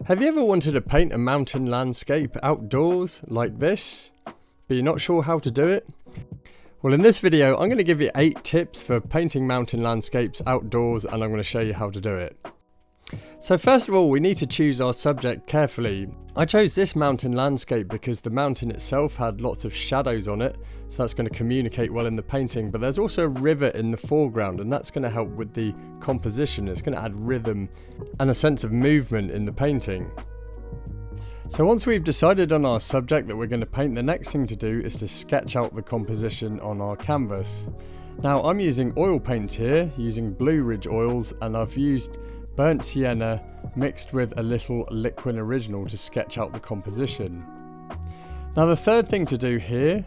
Have you ever wanted to paint a mountain landscape outdoors like this, but you're not sure how to do it? Well, in this video I'm going to give you 8 tips for painting mountain landscapes outdoors, and I'm going to show you how to do it. So first of all, we need to choose our subject carefully. I chose this mountain landscape because the mountain itself had lots of shadows on it, so that's going to communicate well in the painting, but there's also a river in the foreground, and that's going to help with the composition. It's going to add rhythm and a sense of movement in the painting. So once we've decided on our subject that we're going to paint, the next thing to do is to sketch out the composition on our canvas. Now I'm using oil paint here, using Blue Ridge oils, and I've used burnt sienna mixed with a little liquid original to sketch out the composition. Now the third thing to do here,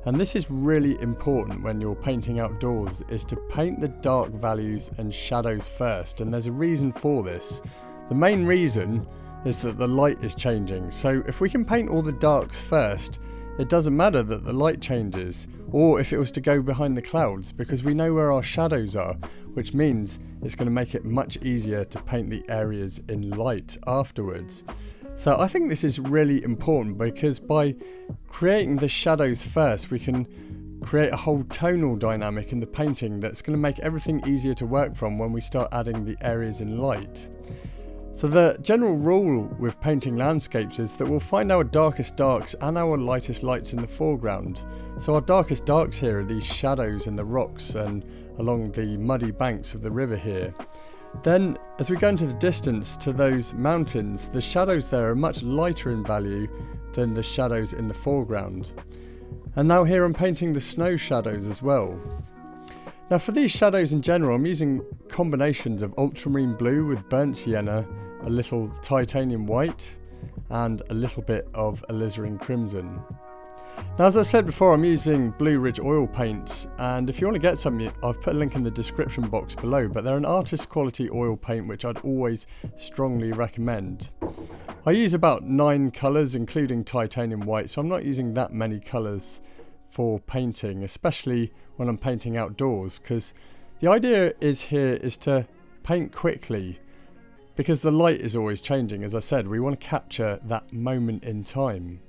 and this is really important when you're painting outdoors, is to paint the dark values and shadows first, and there's a reason for this. The main reason is that the light is changing, so if we can paint all the darks first, it doesn't matter that the light changes, or if it was to go behind the clouds, because we know where our shadows are, which means it's going to make it much easier to paint the areas in light afterwards. So I think this is really important, because by creating the shadows first, we can create a whole tonal dynamic in the painting that's going to make everything easier to work from when we start adding the areas in light. So the general rule with painting landscapes is that we'll find our darkest darks and our lightest lights in the foreground. So our darkest darks here are these shadows in the rocks and along the muddy banks of the river here. Then as we go into the distance to those mountains, the shadows there are much lighter in value than the shadows in the foreground. And now here I'm painting the snow shadows as well. Now for these shadows in general, I'm using combinations of ultramarine blue with burnt sienna, a little titanium white, and a little bit of alizarin crimson. Now as I said before, I'm using Blue Ridge oil paints, and if you want to get some, I've put a link in the description box below, but they're an artist quality oil paint which I'd always strongly recommend. I use about 9 colours including titanium white, so I'm not using that many colours for painting, especially when I'm painting outdoors, because the idea is to paint quickly, because the light is always changing. As I said, we want to capture that moment in time.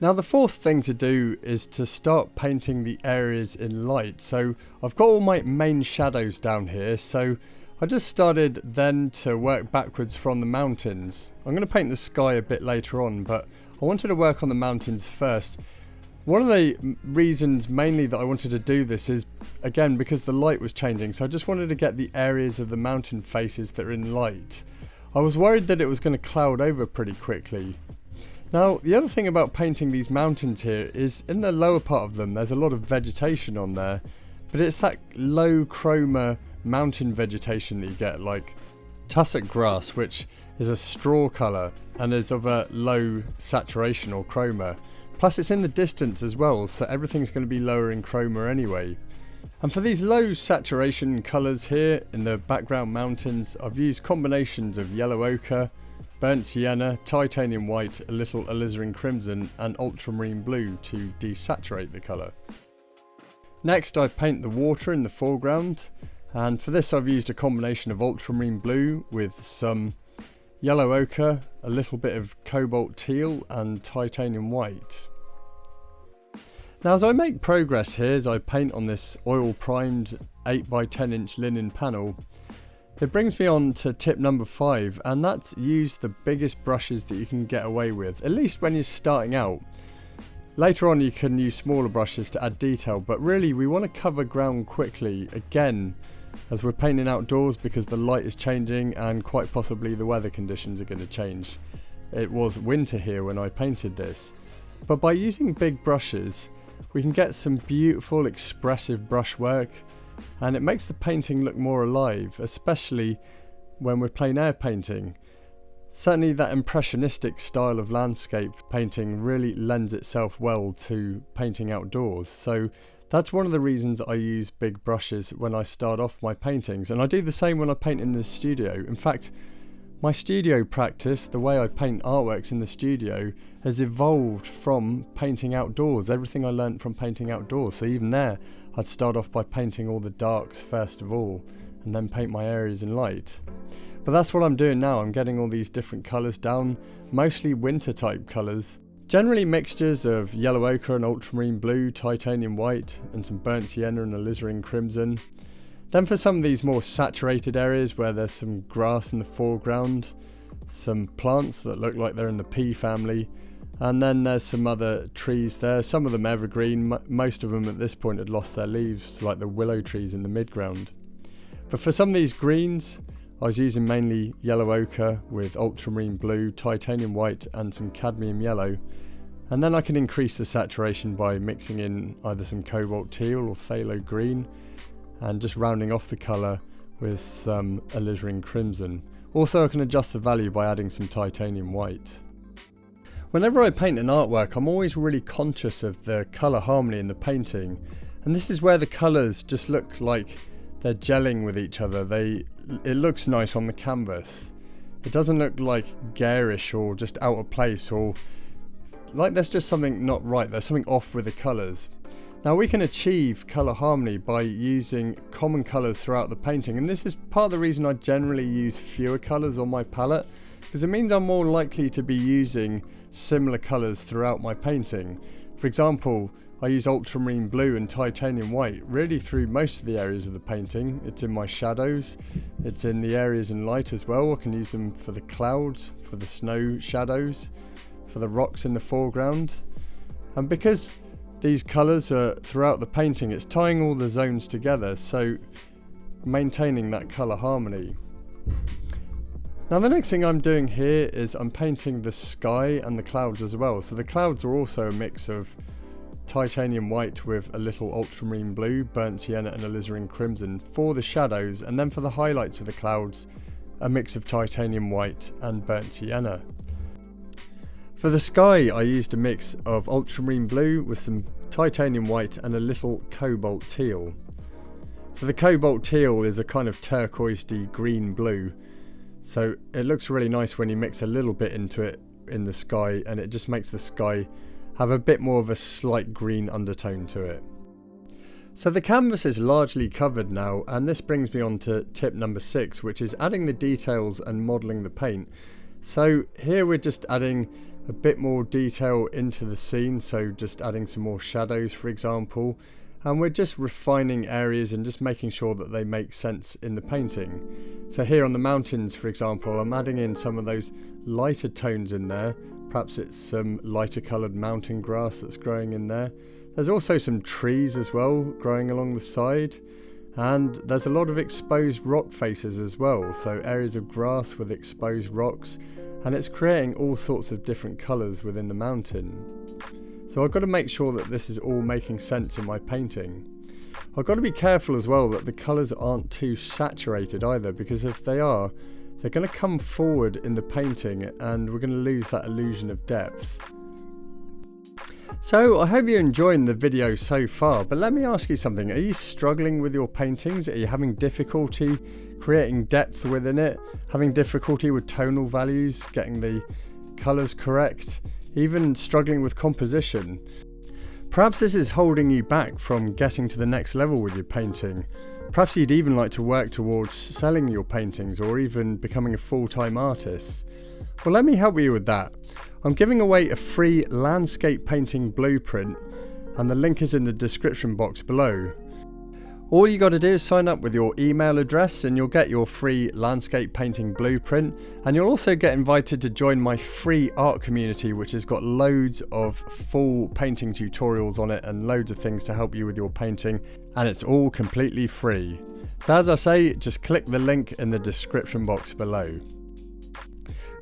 Now the fourth thing to do is to start painting the areas in light. So I've got all my main shadows down here, so I just started then to work backwards from the mountains. I'm going to paint the sky a bit later on, but I wanted to work on the mountains first. One of the reasons mainly that I wanted to do this is, again, because the light was changing, so I just wanted to get the areas of the mountain faces that are in light. I was worried that it was going to cloud over pretty quickly. Now, the other thing about painting these mountains here is in the lower part of them there's a lot of vegetation on there, but it's that low chroma mountain vegetation that you get, like tussock grass, which is a straw colour and is of a low saturation or chroma. Plus it's in the distance as well, so everything's going to be lower in chroma anyway. And for these low saturation colours here in the background mountains, I've used combinations of yellow ochre, burnt sienna, titanium white, a little alizarin crimson and ultramarine blue to desaturate the colour. Next I paint the water in the foreground, and for this I've used a combination of ultramarine blue with some yellow ochre, a little bit of cobalt teal and titanium white. Now as I make progress here, as I paint on this oil primed 8x10 inch linen panel, it brings me on to tip number 5, and that's use the biggest brushes that you can get away with, at least when you're starting out. Later on you can use smaller brushes to add detail, but really we want to cover ground quickly, again, as we're painting outdoors, because the light is changing and quite possibly the weather conditions are going to change. It was winter here when I painted this. But by using big brushes, we can get some beautiful expressive brushwork, and it makes the painting look more alive, especially when we're plein air painting. Certainly that impressionistic style of landscape painting really lends itself well to painting outdoors. So that's one of the reasons I use big brushes when I start off my paintings, and I do the same when I paint in the studio. In fact, my studio practice, the way I paint artworks in the studio, has evolved from painting outdoors, everything I learnt from painting outdoors. So even there, I'd start off by painting all the darks first of all, and then paint my areas in light. But that's what I'm doing now. I'm getting all these different colours down, mostly winter type colours. Generally mixtures of yellow ochre and ultramarine blue, titanium white, and some burnt sienna and alizarin crimson. Then for some of these more saturated areas where there's some grass in the foreground, some plants that look like they're in the pea family, and then there's some other trees there, some of them evergreen, most of them at this point had lost their leaves, like the willow trees in the midground. But for some of these greens, I was using mainly yellow ochre with ultramarine blue, titanium white and some cadmium yellow. And then I can increase the saturation by mixing in either some cobalt teal or phthalo green and just rounding off the colour with some alizarin crimson. Also I can adjust the value by adding some titanium white. Whenever I paint an artwork, I'm always really conscious of the colour harmony in the painting. And this is where the colours just look like they're gelling with each other. It looks nice on the canvas. It doesn't look like garish or just out of place or like there's just something not right. There's something off with the colours. Now we can achieve colour harmony by using common colours throughout the painting, and this is part of the reason I generally use fewer colours on my palette, because it means I'm more likely to be using similar colours throughout my painting. For example, I use ultramarine blue and titanium white really through most of the areas of the painting. It's in my shadows, it's in the areas in light as well. I can use them for the clouds, for the snow shadows, for the rocks in the foreground. And because these colours are throughout the painting, it's tying all the zones together, so maintaining that colour harmony. Now the next thing I'm doing here is I'm painting the sky and the clouds as well. So the clouds are also a mix of titanium white with a little ultramarine blue, burnt sienna and alizarin crimson for the shadows, and then for the highlights of the clouds a mix of titanium white and burnt sienna. For the sky I used a mix of ultramarine blue with some titanium white and a little cobalt teal. So the cobalt teal is a kind of turquoisey green blue, so it looks really nice when you mix a little bit into it in the sky, and it just makes the sky have a bit more of a slight green undertone to it. So the canvas is largely covered now, and this brings me on to tip number 6, which is adding the details and modelling the paint. So here we're just adding a bit more detail into the scene, so just adding some more shadows for example, and we're just refining areas and just making sure that they make sense in the painting. So here on the mountains for example, I'm adding in some of those lighter tones in there. Perhaps it's some lighter coloured mountain grass that's growing in there. There's also some trees as well growing along the side, and there's a lot of exposed rock faces as well, so areas of grass with exposed rocks, and it's creating all sorts of different colours within the mountain. So I've got to make sure that this is all making sense in my painting. I've got to be careful as well that the colours aren't too saturated either, because if they are, they're going to come forward in the painting and we're going to lose that illusion of depth. So I hope you're enjoying the video so far, but let me ask you something. Are you struggling with your paintings? Are you having difficulty creating depth within it? Having difficulty with tonal values, getting the colours correct? Even struggling with composition? Perhaps this is holding you back from getting to the next level with your painting. Perhaps you'd even like to work towards selling your paintings or even becoming a full-time artist. Well, let me help you with that. I'm giving away a free landscape painting blueprint, and the link is in the description box below. All you got to do is sign up with your email address and you'll get your free landscape painting blueprint, and you'll also get invited to join my free art community, which has got loads of full painting tutorials on it and loads of things to help you with your painting, and it's all completely free. So as I say, just click the link in the description box below.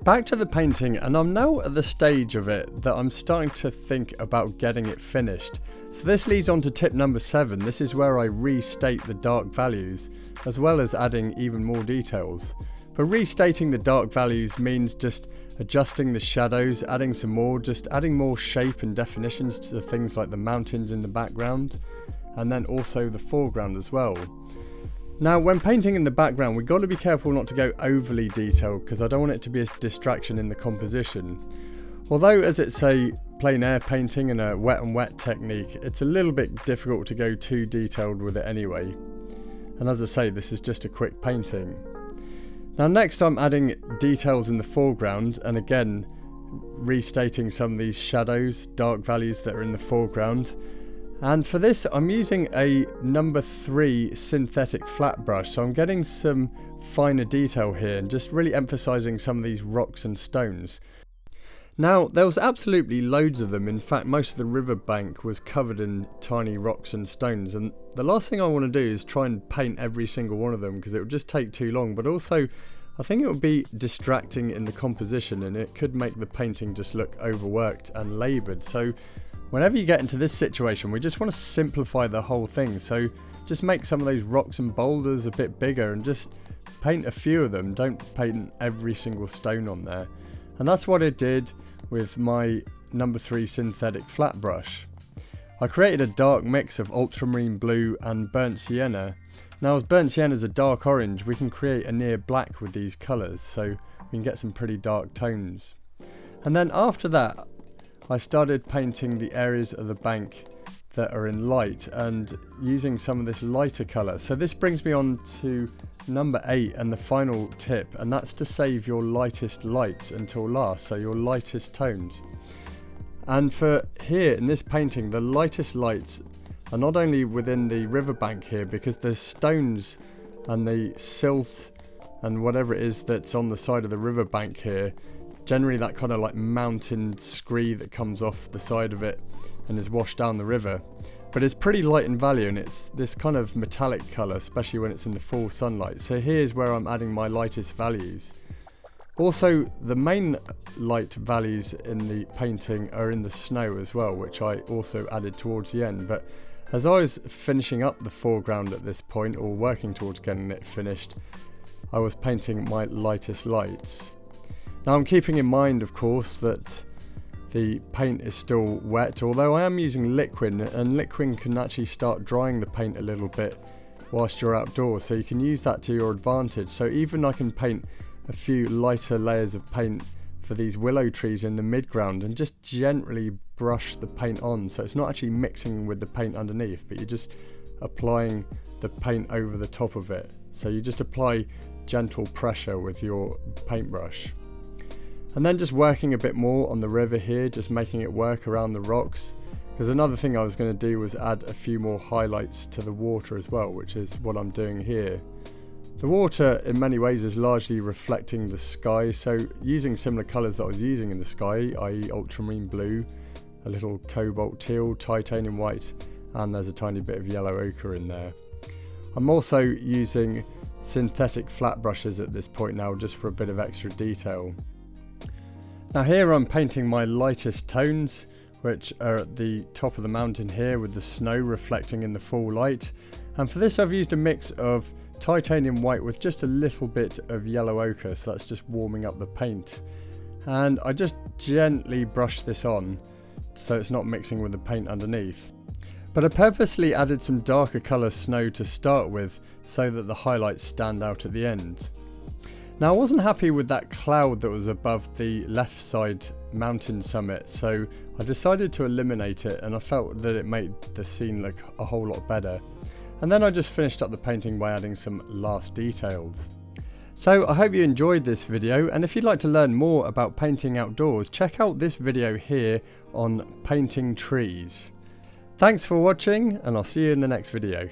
Back to the painting, and I'm now at the stage of it that I'm starting to think about getting it finished. So this leads on to tip number 7. This is where I restate the dark values, as well as adding even more details. But restating the dark values means just adjusting the shadows, adding some more, just adding more shape and definitions to things like the mountains in the background, and then also the foreground as well. Now when painting in the background, we've got to be careful not to go overly detailed, because I don't want it to be a distraction in the composition. Although as it's a plein air painting and a wet and wet technique, it's a little bit difficult to go too detailed with it anyway. And as I say, this is just a quick painting. Now next I'm adding details in the foreground, and again restating some of these shadows, dark values that are in the foreground. And for this I'm using a number 3 synthetic flat brush, so I'm getting some finer detail here and just really emphasizing some of these rocks and stones. Now there was absolutely loads of them. In fact, most of the riverbank was covered in tiny rocks and stones, and the last thing I want to do is try and paint every single one of them because it would just take too long, but also I think it would be distracting in the composition and it could make the painting just look overworked and laboured. So whenever you get into this situation, we just want to simplify the whole thing. So just make some of those rocks and boulders a bit bigger and just paint a few of them. Don't paint every single stone on there. And that's what I did with my number 3 synthetic flat brush. I created a dark mix of ultramarine blue and burnt sienna. Now as burnt sienna is a dark orange, we can create a near black with these colours, so we can get some pretty dark tones. And then after that I started painting the areas of the bank that are in light and using some of this lighter colour. So this brings me on to number 8 and the final tip, and that's to save your lightest lights until last, so your lightest tones. And for here in this painting, the lightest lights are not only within the riverbank here, because the stones and the silt and whatever it is that's on the side of the riverbank here, generally that kind of like mountain scree that comes off the side of it and is washed down the river, but it's pretty light in value and it's this kind of metallic colour, especially when it's in the full sunlight. So here's where I'm adding my lightest values. Also the main light values in the painting are in the snow as well, which I also added towards the end, but as I was finishing up the foreground at this point, or working towards getting it finished, I was painting my lightest lights. Now I'm keeping in mind of course that the paint is still wet, although I am using liquid, and liquid can actually start drying the paint a little bit whilst you're outdoors, so you can use that to your advantage. So even I can paint a few lighter layers of paint for these willow trees in the midground and just gently brush the paint on, so it's not actually mixing with the paint underneath, but you're just applying the paint over the top of it. So you just apply gentle pressure with your paintbrush. And then just working a bit more on the river here, just making it work around the rocks, because another thing I was going to do was add a few more highlights to the water as well, which is what I'm doing here. The water in many ways is largely reflecting the sky, so using similar colours that I was using in the sky, i.e. ultramarine blue, a little cobalt teal, titanium white, and there's a tiny bit of yellow ochre in there. I'm also using synthetic flat brushes at this point now, just for a bit of extra detail. Now here I'm painting my lightest tones, which are at the top of the mountain here with the snow reflecting in the full light. And for this I've used a mix of titanium white with just a little bit of yellow ochre, so that's just warming up the paint. And I just gently brush this on so it's not mixing with the paint underneath. But I purposely added some darker colour snow to start with so that the highlights stand out at the end. Now I wasn't happy with that cloud that was above the left side mountain summit, so I decided to eliminate it, and I felt that it made the scene look a whole lot better. And then I just finished up the painting by adding some last details. So I hope you enjoyed this video, and if you'd like to learn more about painting outdoors, check out this video here on painting trees. Thanks for watching, and I'll see you in the next video.